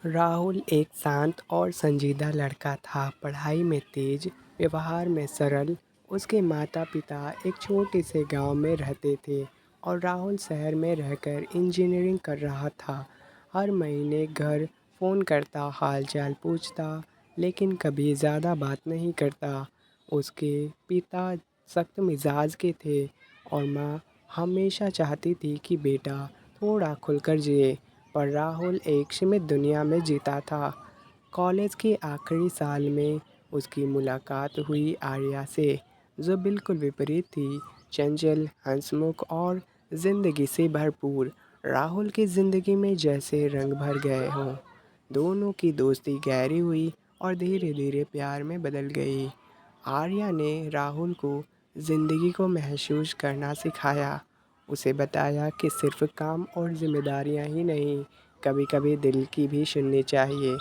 राहुल एक शांत और संजीदा लड़का था। पढ़ाई में तेज, व्यवहार में सरल। उसके माता पिता एक छोटे से गांव में रहते थे और राहुल शहर में रहकर इंजीनियरिंग कर रहा था। हर महीने घर फ़ोन करता, हालचाल पूछता, लेकिन कभी ज़्यादा बात नहीं करता। उसके पिता सख्त मिजाज के थे और माँ हमेशा चाहती थी कि बेटा थोड़ा खुलकर जिए। पर राहुल एक सीमित दुनिया में जीता था। कॉलेज के आखिरी साल में उसकी मुलाकात हुई आर्या से, जो बिल्कुल विपरीत थी। चंचल, हंसमुख और ज़िंदगी से भरपूर। राहुल की ज़िंदगी में जैसे रंग भर गए हों। दोनों की दोस्ती गहरी हुई और धीरे धीरे प्यार में बदल गई। आर्या ने राहुल को ज़िंदगी को महसूस करना सिखाया। उसे बताया कि सिर्फ काम और जिम्मेदारियां ही नहीं, कभी कभी दिल की भी सुननी चाहिए।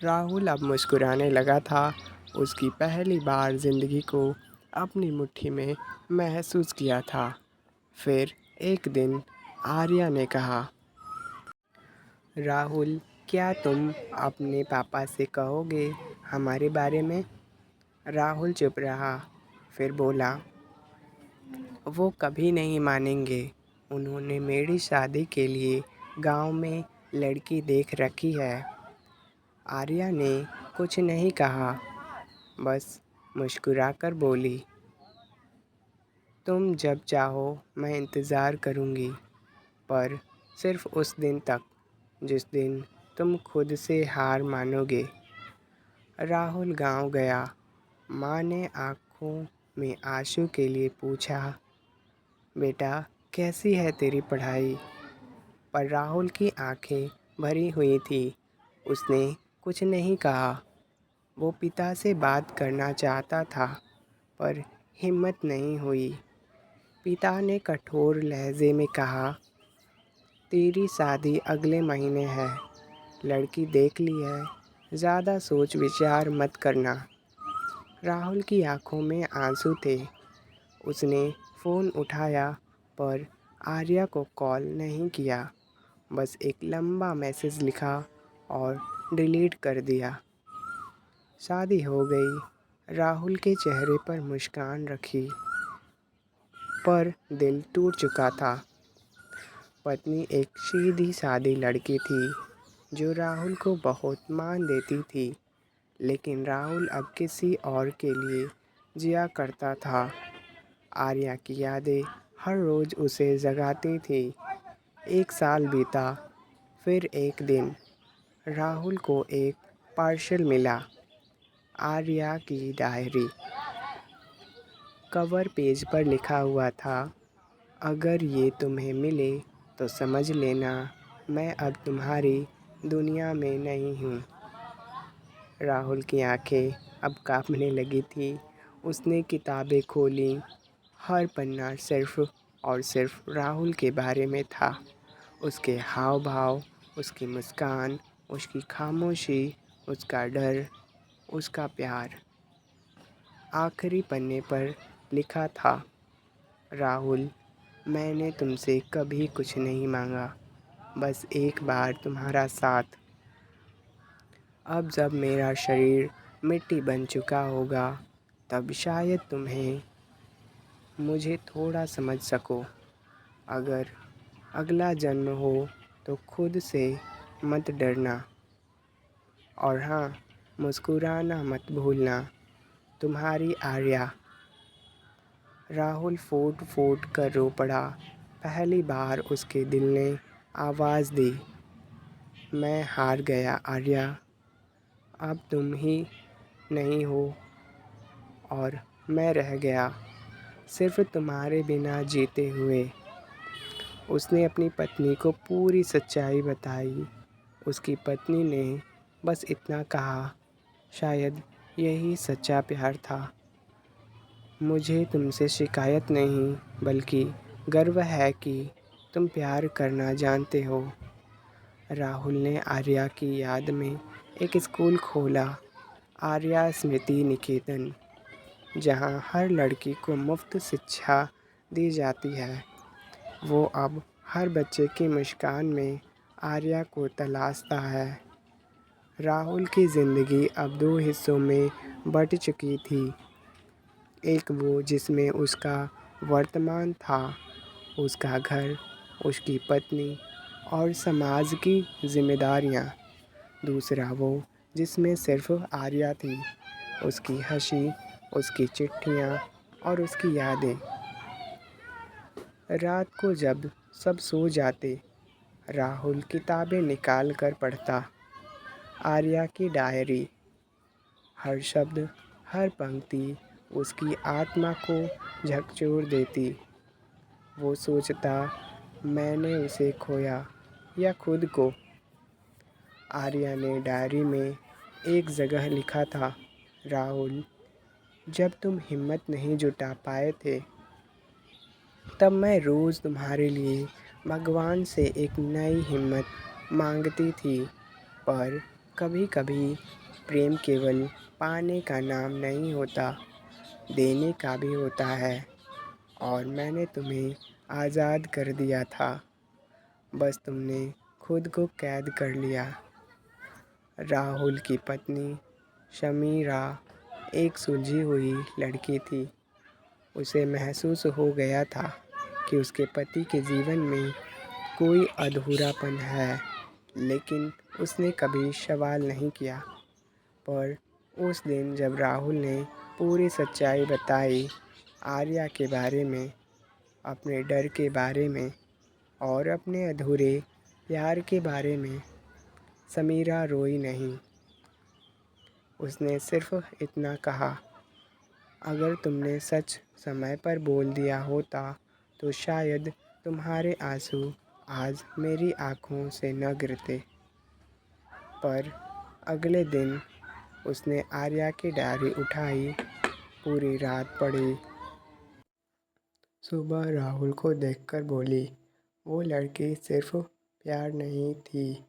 राहुल अब मुस्कुराने लगा था। उसकी पहली बार ज़िंदगी को अपनी मुट्ठी में महसूस किया था। फिर एक दिन आर्या ने कहा, राहुल, क्या तुम अपने पापा से कहोगे हमारे बारे में? राहुल चुप रहा, फिर बोला, वो कभी नहीं मानेंगे। उन्होंने मेरी शादी के लिए गांव में लड़की देख रखी है। आर्या ने कुछ नहीं कहा, बस मुस्कुराकर बोली, तुम जब चाहो मैं इंतज़ार करूँगी, पर सिर्फ़ उस दिन तक जिस दिन तुम खुद से हार मानोगे। राहुल गांव गया। माँ ने आँखों में आंसू के लिए पूछा, बेटा कैसी है तेरी पढ़ाई? पर राहुल की आंखें भरी हुई थी। उसने कुछ नहीं कहा। वो पिता से बात करना चाहता था, पर हिम्मत नहीं हुई। पिता ने कठोर लहजे में कहा, तेरी शादी अगले महीने है। लड़की देख ली है, ज़्यादा सोच विचार मत करना। राहुल की आंखों में आंसू थे। उसने फ़ोन उठाया, पर आर्या को कॉल नहीं किया। बस एक लंबा मैसेज लिखा और डिलीट कर दिया। शादी हो गई। राहुल के चेहरे पर मुस्कान रखी, पर दिल टूट चुका था। पत्नी एक सीधी सादी लड़की थी, जो राहुल को बहुत मान देती थी। लेकिन राहुल अब किसी और के लिए जिया करता था। आर्या की यादें हर रोज़ उसे जगाती थी। एक साल बीता। फिर एक दिन राहुल को एक पार्सल मिला। आर्या की डायरी। कवर पेज पर लिखा हुआ था, अगर ये तुम्हें मिले तो समझ लेना मैं अब तुम्हारी दुनिया में नहीं हूँ। राहुल की आंखें अब कांपने लगी थी। उसने किताबें खोलीं। हर पन्ना सिर्फ़ और सिर्फ राहुल के बारे में था। उसके हाव भाव, उसकी मुस्कान, उसकी खामोशी, उसका डर, उसका प्यार। आखिरी पन्ने पर लिखा था, राहुल, मैंने तुमसे कभी कुछ नहीं मांगा, बस एक बार तुम्हारा साथ। अब जब मेरा शरीर मिट्टी बन चुका होगा, तब शायद तुम्हें मुझे थोड़ा समझ सको। अगर अगला जन्म हो तो खुद से मत डरना। और हाँ, मुस्कुराना मत भूलना। तुम्हारी आर्या। राहुल फूट फूट कर रो पड़ा। पहली बार उसके दिल ने आवाज़ दी, मैं हार गया आर्या। अब तुम ही नहीं हो और मैं रह गया, सिर्फ तुम्हारे बिना जीते हुए। उसने अपनी पत्नी को पूरी सच्चाई बताई। उसकी पत्नी ने बस इतना कहा, शायद यही सच्चा प्यार था। मुझे तुमसे शिकायत नहीं, बल्कि गर्व है कि तुम प्यार करना जानते हो। राहुल ने आर्या की याद में एक स्कूल खोला, आर्या स्मृति निकेतन, जहां हर लड़की को मुफ्त शिक्षा दी जाती है। वो अब हर बच्चे की मुस्कान में आर्या को तलाशता है। राहुल की ज़िंदगी अब दो हिस्सों में बँट चुकी थी। एक वो जिसमें उसका वर्तमान था, उसका घर, उसकी पत्नी और समाज की ज़िम्मेदारियाँ। दूसरा वो जिसमें सिर्फ़ आर्या थी, उसकी हँसी, उसकी चिट्ठियाँ और उसकी यादें। रात को जब सब सो जाते, राहुल किताबें निकाल कर पढ़ता। आर्या की डायरी, हर शब्द, हर पंक्ति उसकी आत्मा को झकझोर देती। वो सोचता, मैंने उसे खोया या खुद को। आर्या ने डायरी में एक जगह लिखा था, राहुल, जब तुम हिम्मत नहीं जुटा पाए थे, तब मैं रोज़ तुम्हारे लिए भगवान से एक नई हिम्मत मांगती थी। पर कभी कभी प्रेम केवल पाने का नाम नहीं होता, देने का भी होता है। और मैंने तुम्हें आज़ाद कर दिया था, बस तुमने खुद को कैद कर लिया। राहुल की पत्नी शमीरा एक सुलझी हुई लड़की थी। उसे महसूस हो गया था कि उसके पति के जीवन में कोई अधूरापन है, लेकिन उसने कभी सवाल नहीं किया। पर उस दिन जब राहुल ने पूरी सच्चाई बताई, आर्या के बारे में, अपने डर के बारे में और अपने अधूरे प्यार के बारे में, समीरा रोई नहीं। उसने सिर्फ इतना कहा, अगर तुमने सच समय पर बोल दिया होता तो शायद तुम्हारे आंसू आज मेरी आँखों से न गिरते। पर अगले दिन उसने आर्या की डायरी उठाई, पूरी रात पढ़ी। सुबह राहुल को देखकर बोली, वो लड़की सिर्फ प्यार नहीं थी,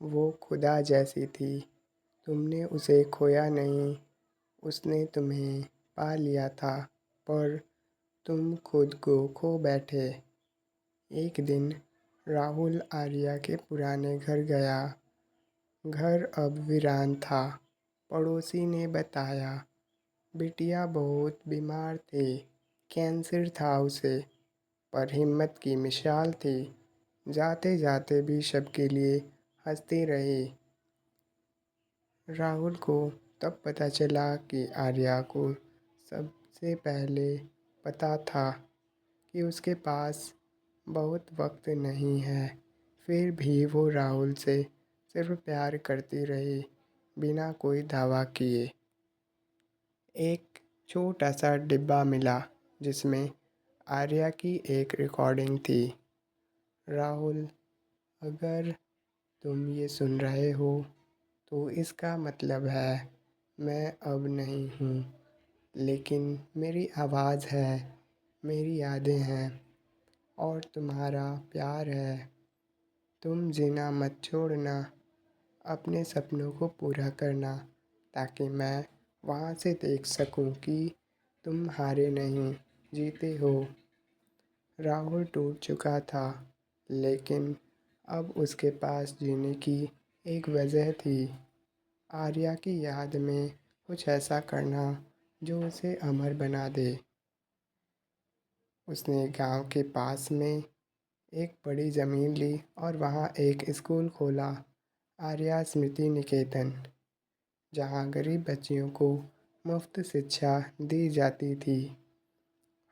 वो खुदा जैसी थी। तुमने उसे खोया नहीं, उसने तुम्हें पा लिया था, पर तुम खुद को खो बैठे। एक दिन राहुल आर्या के पुराने घर गया। घर अब वीरान था। पड़ोसी ने बताया, बिटिया बहुत बीमार थी, कैंसर था उसे, पर हिम्मत की मिसाल थी। जाते जाते भी सबके लिए हंसती रही। राहुल को तब पता चला कि आर्या को सबसे पहले पता था कि उसके पास बहुत वक्त नहीं है। फिर भी वो राहुल से सिर्फ प्यार करती रही, बिना कोई दावा किए। एक छोटा सा डिब्बा मिला जिसमें आर्या की एक रिकॉर्डिंग थी। राहुल, अगर तुम ये सुन रहे हो तो इसका मतलब है मैं अब नहीं हूँ, लेकिन मेरी आवाज़ है, मेरी यादें हैं और तुम्हारा प्यार है। तुम जीना मत छोड़ना, अपने सपनों को पूरा करना, ताकि मैं वहाँ से देख सकूँ कि तुम हारे नहीं, जीते हो। राहुल टूट चुका था, लेकिन अब उसके पास जीने की एक वजह थी। आर्या की याद में कुछ ऐसा करना जो उसे अमर बना दे। उसने गांव के पास में एक बड़ी ज़मीन ली और वहाँ एक स्कूल खोला, आर्या स्मृति निकेतन, जहाँ गरीब बच्चियों को मुफ्त शिक्षा दी जाती थी।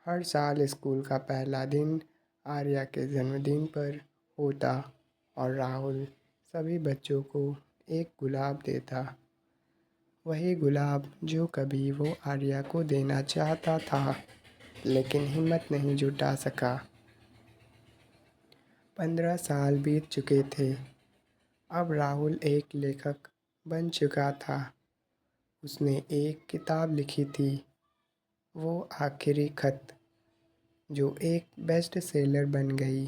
हर साल स्कूल का पहला दिन आर्या के जन्मदिन पर होता और राहुल सभी बच्चों को एक गुलाब देता। वही गुलाब जो कभी वो आर्या को देना चाहता था, लेकिन हिम्मत नहीं जुटा सका। 15 साल बीत चुके थे। अब राहुल एक लेखक बन चुका था। उसने एक किताब लिखी थी, वो आखिरी खत, जो एक बेस्ट सेलर बन गई।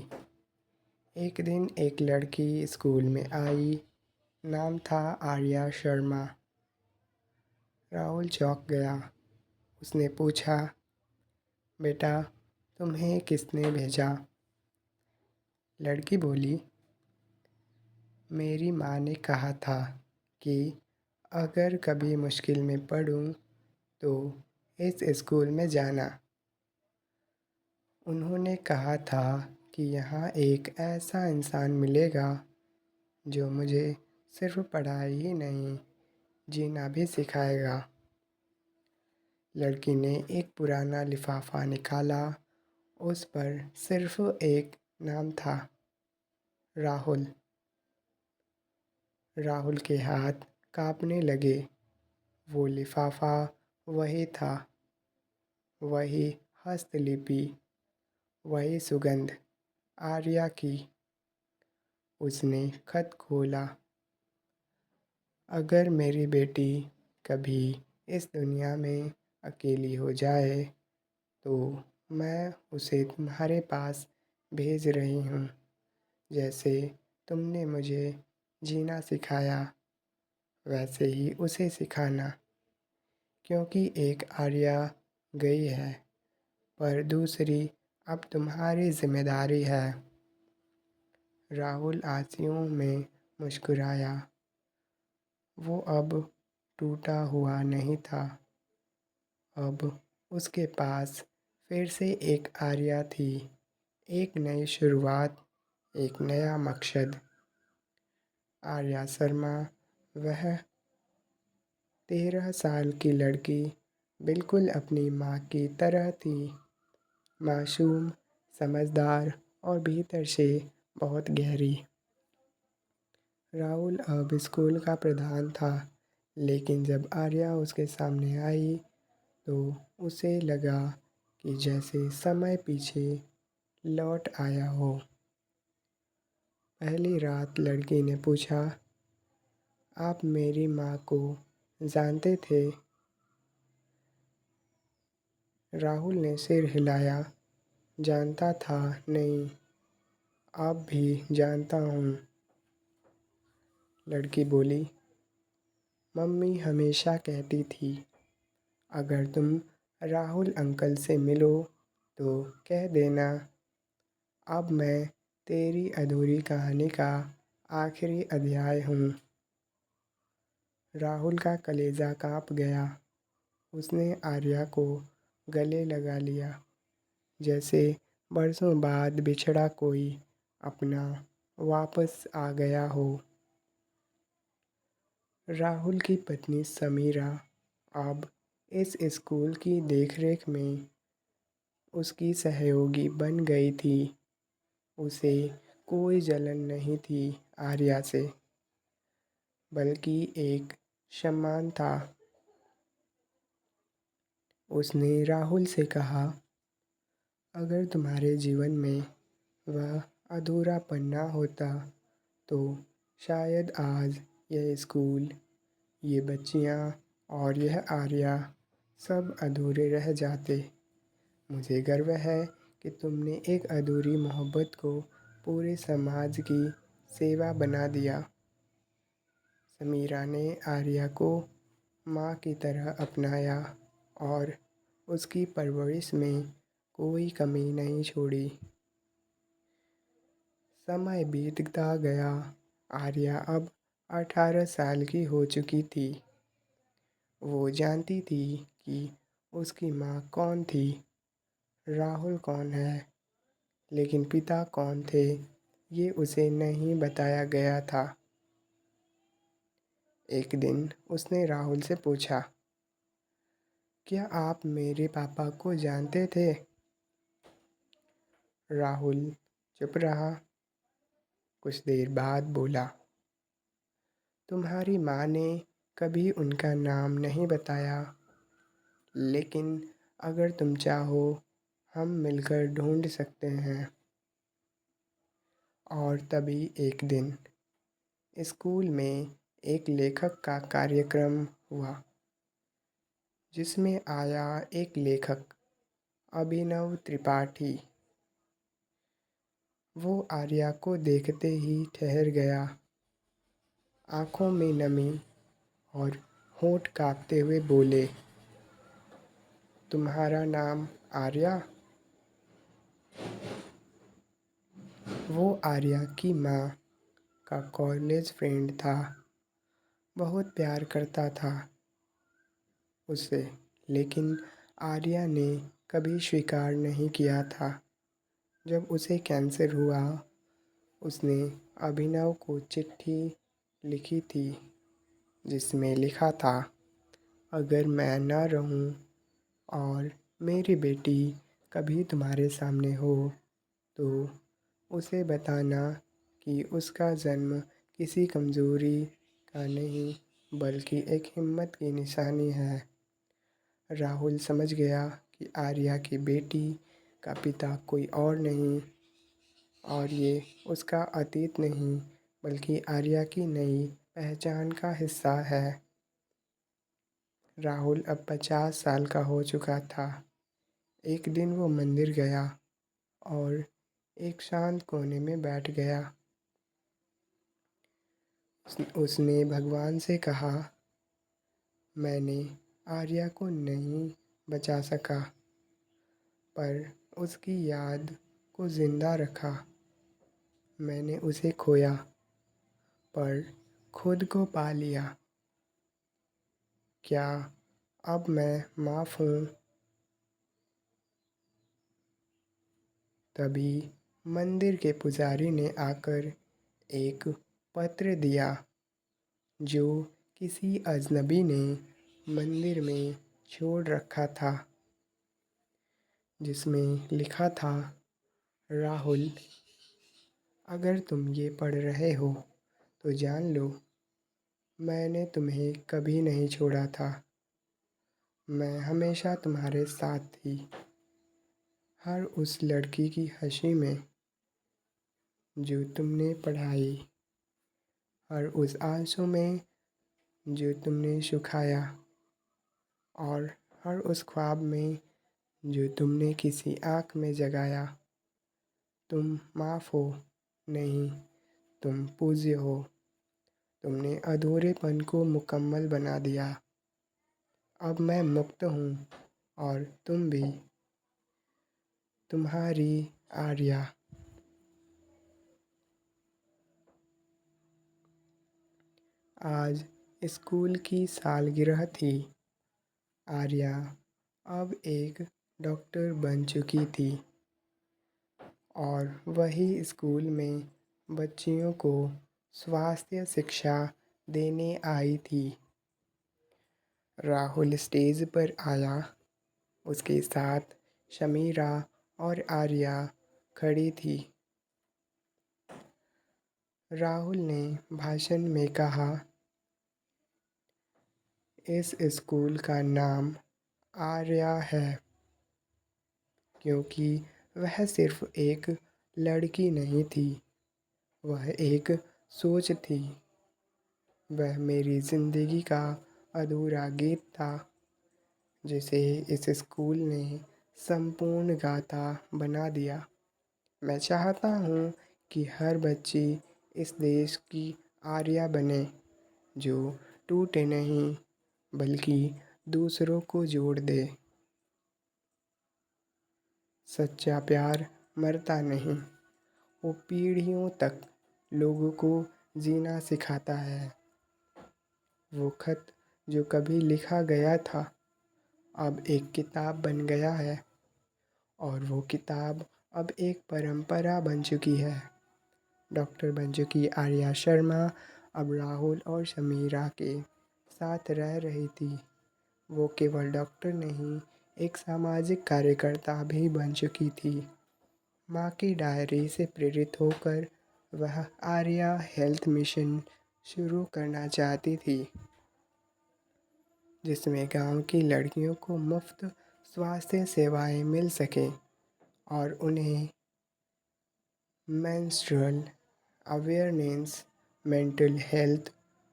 एक दिन एक लड़की स्कूल में आई, नाम था आर्या शर्मा। राहुल चौंक गया। उसने पूछा, बेटा, तुम्हें किसने भेजा? लड़की बोली, मेरी माँ ने कहा था कि अगर कभी मुश्किल में पड़ूं तो इस स्कूल में जाना। उन्होंने कहा था कि यहाँ एक ऐसा इंसान मिलेगा जो मुझे सिर्फ पढ़ाई ही नहीं, जीना भी सिखाएगा। लड़की ने एक पुराना लिफाफा निकाला। उस पर सिर्फ एक नाम था, राहुल। राहुल के हाथ कांपने लगे। वो लिफाफा वही था, वही हस्तलिपि, वही सुगंध, आर्या की। उसने खत खोला। अगर मेरी बेटी कभी इस दुनिया में अकेली हो जाए तो मैं उसे तुम्हारे पास भेज रही हूँ, जैसे तुमने मुझे जीना सिखाया वैसे ही उसे सिखाना। क्योंकि एक आर्या गई है, पर दूसरी अब तुम्हारी ज़िम्मेदारी है। राहुल आंसुओं में मुस्कुराया। वो अब टूटा हुआ नहीं था। अब उसके पास फिर से एक आर्या थी, एक नई शुरुआत, एक नया मकसद। आर्या शर्मा, वह 13 साल की लड़की, बिल्कुल अपनी माँ की तरह थी। मासूम, समझदार और भीतर से बहुत गहरी। राहुल अब स्कूल का प्रधान था, लेकिन जब आर्या उसके सामने आई तो उसे लगा कि जैसे समय पीछे लौट आया हो। पहली रात लड़की ने पूछा, आप मेरी माँ को जानते थे? राहुल ने सिर हिलाया। जानता था नहीं, अब भी जानता हूँ। लड़की बोली, मम्मी हमेशा कहती थी अगर तुम राहुल अंकल से मिलो तो कह देना अब मैं तेरी अधूरी कहानी का आखिरी अध्याय हूँ। राहुल का कलेजा काँप गया। उसने आर्या को गले लगा लिया, जैसे बरसों बाद बिछड़ा कोई अपना वापस आ गया हो। राहुल की पत्नी समीरा अब इस स्कूल की देखरेख में उसकी सहयोगी बन गई थी। उसे कोई जलन नहीं थी आर्या से, बल्कि एक सम्मान था। उसने राहुल से कहा, अगर तुम्हारे जीवन में वह अधूरापन ना होता तो शायद आज यह स्कूल, ये बच्चियाँ और यह आर्या सब अधूरे रह जाते। मुझे गर्व है कि तुमने एक अधूरी मोहब्बत को पूरे समाज की सेवा बना दिया। समीरा ने आर्या को माँ की तरह अपनाया और उसकी परवरिश में कोई कमी नहीं छोड़ी। समय बीतता गया। आर्या अब 18 साल की हो चुकी थी। वो जानती थी कि उसकी माँ कौन थी, राहुल कौन है, लेकिन पिता कौन थे ये उसे नहीं बताया गया था। एक दिन उसने राहुल से पूछा, क्या आप मेरे पापा को जानते थे? राहुल चुप रहा। कुछ देर बाद बोला, तुम्हारी माँ ने कभी उनका नाम नहीं बताया, लेकिन अगर तुम चाहो हम मिलकर ढूंढ सकते हैं। और तभी एक दिन स्कूल में एक लेखक का कार्यक्रम हुआ, जिसमें आया एक लेखक, अभिनव त्रिपाठी। वो आर्या को देखते ही ठहर गया, आँखों में नमी और होंठ काँपते हुए बोले, तुम्हारा नाम आर्या? वो आर्या की माँ का कॉलेज फ्रेंड था। बहुत प्यार करता था उससे, लेकिन आर्या ने कभी स्वीकार नहीं किया था। जब उसे कैंसर हुआ, उसने अभिनव को चिट्ठी लिखी थी जिसमें लिखा था, अगर मैं ना रहूं और मेरी बेटी कभी तुम्हारे सामने हो तो उसे बताना कि उसका जन्म किसी कमज़ोरी का नहीं बल्कि एक हिम्मत की निशानी है। राहुल समझ गया कि आर्या की बेटी का पिता कोई और नहीं और ये उसका अतीत नहीं बल्कि आर्या की नई पहचान का हिस्सा है। राहुल अब 50 साल का हो चुका था। एक दिन वो मंदिर गया और एक शांत कोने में बैठ गया। उसने भगवान से कहा, मैंने आर्या को नहीं बचा सका पर उसकी याद को ज़िंदा रखा। मैंने उसे खोया पर खुद को पा लिया। क्या अब मैं माफ़ हूँ? तभी मंदिर के पुजारी ने आकर एक पत्र दिया जो किसी अजनबी ने मंदिर में छोड़ रखा था, जिसमें लिखा था, राहुल, अगर तुम ये पढ़ रहे हो तो जान लो, मैंने तुम्हें कभी नहीं छोड़ा था। मैं हमेशा तुम्हारे साथ थी, हर उस लड़की की हंसी में जो तुमने पढ़ाई, हर उस आंसू में जो तुमने सुखाया और हर उस ख्वाब में जो तुमने किसी आँख में जगाया। तुम माफ़ हो, नहीं, तुम पूज्य हो। तुमने अधूरेपन को मुकम्मल बना दिया। अब मैं मुक्त हूँ और तुम भी। तुम्हारी आर्या। आज स्कूल की सालगिरह थी। आर्या अब एक डॉक्टर बन चुकी थी और वही स्कूल में बच्चियों को स्वास्थ्य शिक्षा देने आई थी। राहुल स्टेज पर आया। उसके साथ शमीरा और आर्या खड़ी थी। राहुल ने भाषण में कहा, इस स्कूल का नाम आर्या है क्योंकि वह सिर्फ एक लड़की नहीं थी, वह एक सोच थी। वह मेरी ज़िंदगी का अधूरा गीत था जिसे इस स्कूल ने संपूर्ण गाथा बना दिया। मैं चाहता हूँ कि हर बच्ची इस देश की आर्या बने, जो टूटे नहीं बल्कि दूसरों को जोड़ दे। सच्चा प्यार मरता नहीं, वो पीढ़ियों तक लोगों को जीना सिखाता है। वो खत जो कभी लिखा गया था अब एक किताब बन गया है और वो किताब अब एक परंपरा बन चुकी है। डॉक्टर बन चुकी आर्या शर्मा अब राहुल और शमीरा के साथ रह रही थी। वो केवल डॉक्टर नहीं, एक सामाजिक कार्यकर्ता भी बन चुकी थी। माँ की डायरी से प्रेरित होकर वह आर्या हेल्थ मिशन शुरू करना चाहती थी, जिसमें गांव की लड़कियों को मुफ्त स्वास्थ्य सेवाएं मिल सकें और उन्हें मेंस्ट्रुअल अवेयरनेस, मेंटल हेल्थ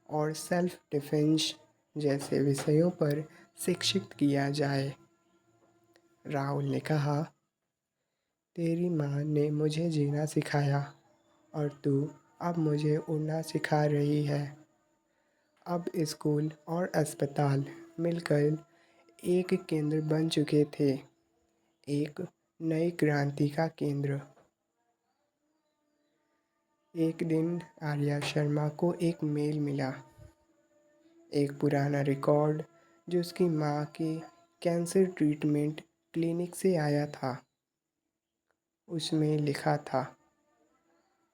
और सेल्फ डिफेंस जैसे विषयों पर शिक्षित किया जाए। राहुल ने कहा, तेरी माँ ने मुझे जीना सिखाया और तू अब मुझे उड़ना सिखा रही है। अब स्कूल और अस्पताल मिलकर एक केंद्र बन चुके थे, एक नई क्रांति का केंद्र। एक दिन आर्या शर्मा को एक मेल मिला। एक पुराना रिकॉर्ड जो उसकी माँ के कैंसर ट्रीटमेंट क्लिनिक से आया था। उसमें लिखा था,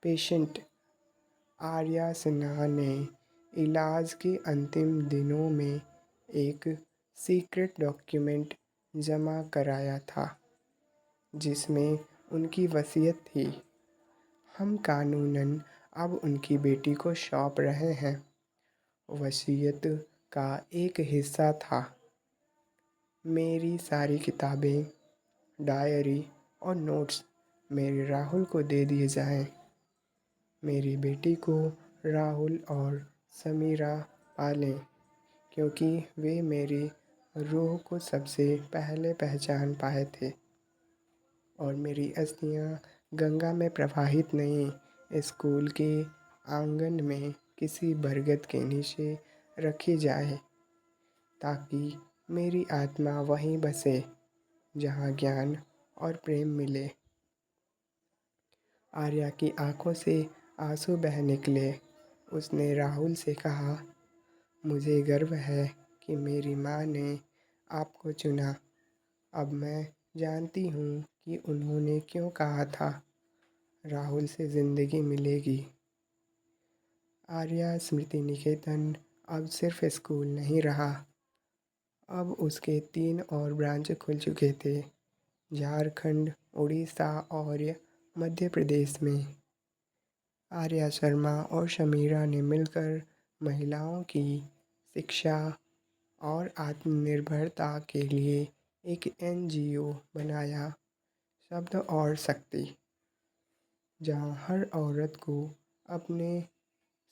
पेशेंट आर्या सिन्हा ने इलाज के अंतिम दिनों में एक सीक्रेट डॉक्यूमेंट जमा कराया था जिसमें उनकी वसीयत थी। हम कानूनन अब उनकी बेटी को सौंप रहे हैं। वसीयत का एक हिस्सा था, मेरी सारी किताबें, डायरी और नोट्स मेरे राहुल को दे दिए जाएं। मेरी बेटी को राहुल और समीरा पालें क्योंकि वे मेरी रूह को सबसे पहले पहचान पाए थे। और मेरी अस्थियाँ गंगा में प्रवाहित नहीं, स्कूल के आंगन में किसी बरगद के नीचे रखी जाए ताकि मेरी आत्मा वहीं बसे जहाँ ज्ञान और प्रेम मिले। आर्या की आंखों से आंसू बह निकले। उसने राहुल से कहा, मुझे गर्व है कि मेरी माँ ने आपको चुना। अब मैं जानती हूँ कि उन्होंने क्यों कहा था, राहुल से ज़िंदगी मिलेगी। आर्या स्मृति निकेतन अब सिर्फ स्कूल नहीं रहा। अब उसके 3 और ब्रांच खुल चुके थे, झारखंड, उड़ीसा और मध्य प्रदेश में। आर्या शर्मा और शमीरा ने मिलकर महिलाओं की शिक्षा और आत्मनिर्भरता के लिए एक एनजीओ बनाया, शब्द और शक्ति, जहां हर औरत को अपने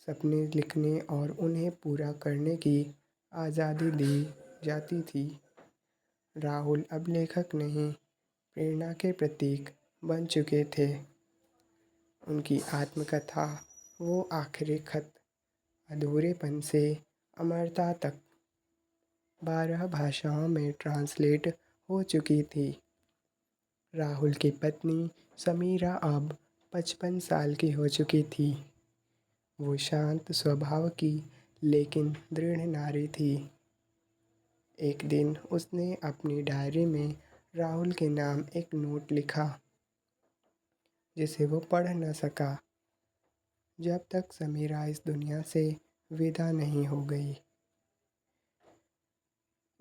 सपने लिखने और उन्हें पूरा करने की आज़ादी दी जाती थी। राहुल अब लेखक नहीं, प्रेरणा के प्रतीक बन चुके थे। उनकी आत्मकथा, वो आखिरी खत, अधूरेपन से अमरता तक 12 भाषाओं में ट्रांसलेट हो चुकी थी। राहुल की पत्नी समीरा अब 55 साल की हो चुकी थी। वो शांत स्वभाव की लेकिन दृढ़ नारी थी। एक दिन उसने अपनी डायरी में राहुल के नाम एक नोट लिखा जिसे वो पढ़ न सका जब तक समीरा इस दुनिया से विदा नहीं हो गई।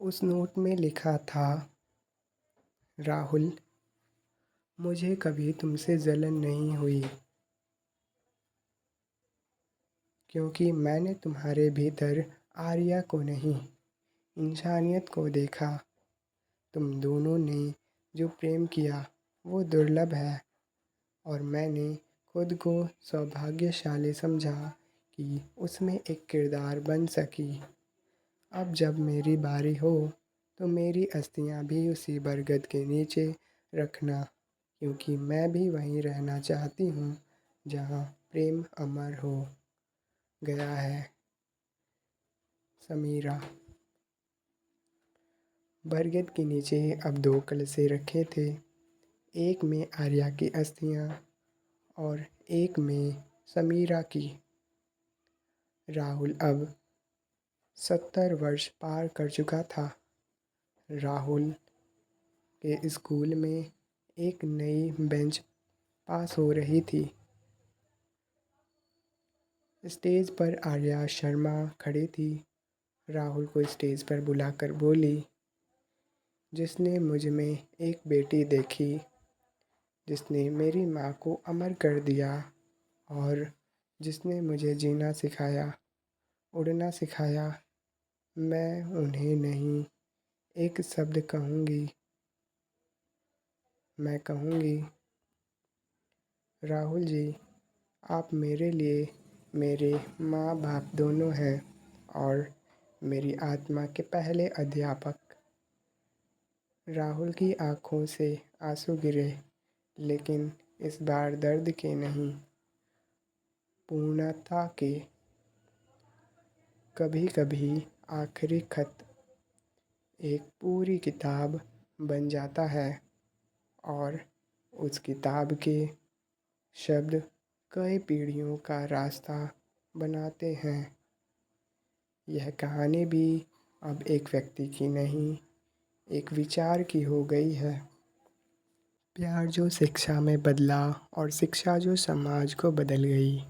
उस नोट में लिखा था, राहुल, मुझे कभी तुमसे जलन नहीं हुई क्योंकि मैंने तुम्हारे भीतर आर्या को नहीं, इंसानियत को देखा। तुम दोनों ने जो प्रेम किया वो दुर्लभ है और मैंने खुद को सौभाग्यशाली समझा कि उसमें एक किरदार बन सकी। अब जब मेरी बारी हो तो मेरी अस्थियाँ भी उसी बरगद के नीचे रखना, क्योंकि मैं भी वहीं रहना चाहती हूँ जहाँ प्रेम अमर हो गया है। समीरा। बरगद के नीचे अब 2 कलशे रखे थे, एक में आर्या की अस्थियाँ और एक में समीरा की। राहुल अब 70 वर्ष पार कर चुका था। राहुल के स्कूल में एक नई बेंच पास हो रही थी। स्टेज पर आर्या शर्मा खड़ी थी। राहुल को स्टेज पर बुलाकर बोली, जिसने मुझ में एक बेटी देखी, जिसने मेरी माँ को अमर कर दिया और जिसने मुझे जीना सिखाया, उड़ना सिखाया, मैं उन्हें नहीं एक शब्द कहूँगी। मैं कहूँगी, राहुल जी, आप मेरे लिए मेरे माँ बाप दोनों हैं और मेरी आत्मा के पहले अध्यापक। राहुल की आँखों से आंसू गिरे, लेकिन इस बार दर्द के नहीं, पूर्णता के। कभी कभी आखिरी खत एक पूरी किताब बन जाता है और उस किताब के शब्द कई पीढ़ियों का रास्ता बनाते हैं। यह कहानी भी अब एक व्यक्ति की नहीं, एक विचार की हो गई है। प्यार जो शिक्षा में बदला और शिक्षा जो समाज को बदल गई।